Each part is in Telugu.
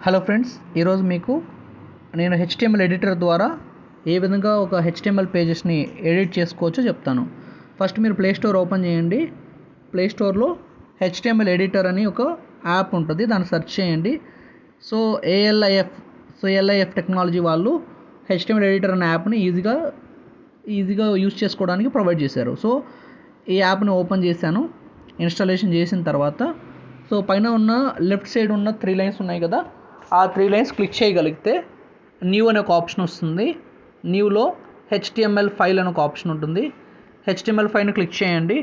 హలో ఫ్రెండ్స్, ఈరోజు మీకు నేను హెచ్టిఎంఎల్ ఎడిటర్ ద్వారా ఏ విధంగా ఒక హెచ్టిఎంఎల్ పేజెస్ని ఎడిట్ చేసుకోవచ్చో చెప్తాను. ఫస్ట్ మీరు ప్లే స్టోర్ ఓపెన్ చేయండి. ప్లే స్టోర్లో హెచ్టిఎంఎల్ ఎడిటర్ అని ఒక యాప్ ఉంటుంది, దాన్ని సెర్చ్ చేయండి. సో ఏఎల్ఐఎఫ్ టెక్నాలజీ వాళ్ళు హెచ్టిఎంఎల్ ఎడిటర్ అనే యాప్ని ఈజీగా యూజ్ చేసుకోవడానికి ప్రొవైడ్ చేశారు. సో ఈ యాప్ని ఓపెన్ చేశాను. ఇన్స్టాలేషన్ చేసిన తర్వాత సో పైన ఉన్న లెఫ్ట్ సైడ్ ఉన్న 3 లైన్స్ ఉన్నాయి కదా, ఆ 3 లైన్స్ క్లిక్ చేయగలిగితే న్యూ అనే ఒక ఆప్షన్ వస్తుంది. న్యూలో హెచ్టిఎంఎల్ ఫైల్ అనే ఒక ఆప్షన్ ఉంటుంది. హెచ్టిఎంఎల్ ఫైల్ని క్లిక్ చేయండి.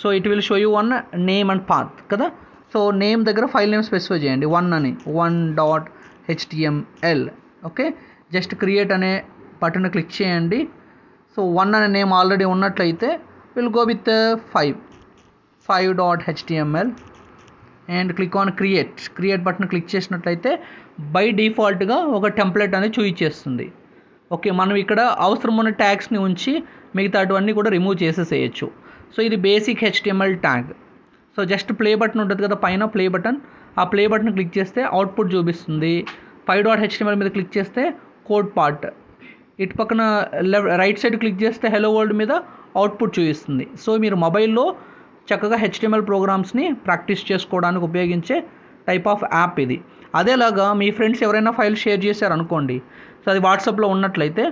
So it will show you one name and path కదా. సో నేమ్ దగ్గర ఫైల్ నేమ్ స్పెసిఫై చేయండి, 1.html. ఓకే, జస్ట్ క్రియేట్ అనే బటన్ క్లిక్ చేయండి. సో 1 అనే నేమ్ ఆల్రెడీ ఉన్నట్లయితే will go with 5.html and click on create button click చేసినట్లయితే బై డిఫాల్ట్గా ఒక టెంప్లెట్ అనేది చూపించేస్తుంది. ఓకే, మనం ఇక్కడ అవసరం ఉన్న ట్యాగ్స్ని ఉంచి మిగతా అటువన్నీ కూడా రిమూవ్ చేసేసేయచ్చు. సో ఇది basic HTML tag. So just play button ఉంటుంది కదా పైన, ప్లే బటన్, ఆ ప్లే బటన్ క్లిక్ చేస్తే అవుట్పుట్ చూపిస్తుంది. 5.html మీద క్లిక్ చేస్తే కోడ్ పార్ట్, ఇటు పక్కన రైట్ సైడ్ క్లిక్ చేస్తే హెలో వరల్డ్ మీద అవుట్పుట్ చూపిస్తుంది. సో మీరు మొబైల్లో చక్కగా హెచ్టిఎంఎల్ ప్రోగ్రామ్స్ని ప్రాక్టీస్ చేసుకోవడానికి ఉపయోగించే టైప్ ఆఫ్ యాప్ ఇది. అదేలాగా మీ ఫ్రెండ్స్ ఎవరైనా ఫైల్ షేర్ చేశారనుకోండి, సో అది వాట్సాప్లో ఉన్నట్లయితే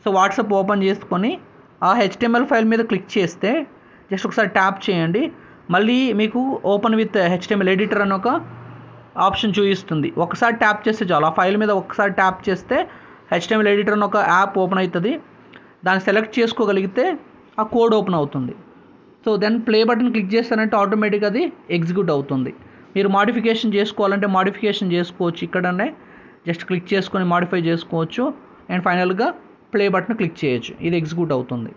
సో వాట్సాప్ ఓపెన్ చేసుకొని ఆ హెచ్టిఎంఎల్ ఫైల్ మీద క్లిక్ చేస్తే జస్ట్ ఒకసారి ట్యాప్ చేయండి, మళ్ళీ మీకు ఓపెన్ విత్ హెచ్టిఎంఎల్ ఎడిటర్ అని ఒక ఆప్షన్ చూపిస్తుంది. ఒకసారి ట్యాప్ చేస్తే చాలు, ఆ ఫైల్ మీద ఒకసారి ట్యాప్ చేస్తే హెచ్టిఎంఎల్ ఎడిటర్ అని ఒక యాప్ ఓపెన్ అవుతుంది. దాన్ని సెలెక్ట్ చేసుకోగలిగితే ఆ కోడ్ ఓపెన్ అవుతుంది. So then play button click చేస్తానంటే ఆటోమేటిక్గా అది ఎగ్జిక్యూట్ అవుతుంది. మీరు మాడిఫికేషన్ చేసుకోవాలంటే మాడిఫికేషన్ చేసుకోవచ్చు, ఇక్కడనే జస్ట్ క్లిక్ చేసుకొని మాడిఫై చేసుకోవచ్చు. అండ్ ఫైనల్గా ప్లే బటన్ క్లిక్ చేయొచ్చు, ఇది ఎగ్జిక్యూట్ అవుతుంది.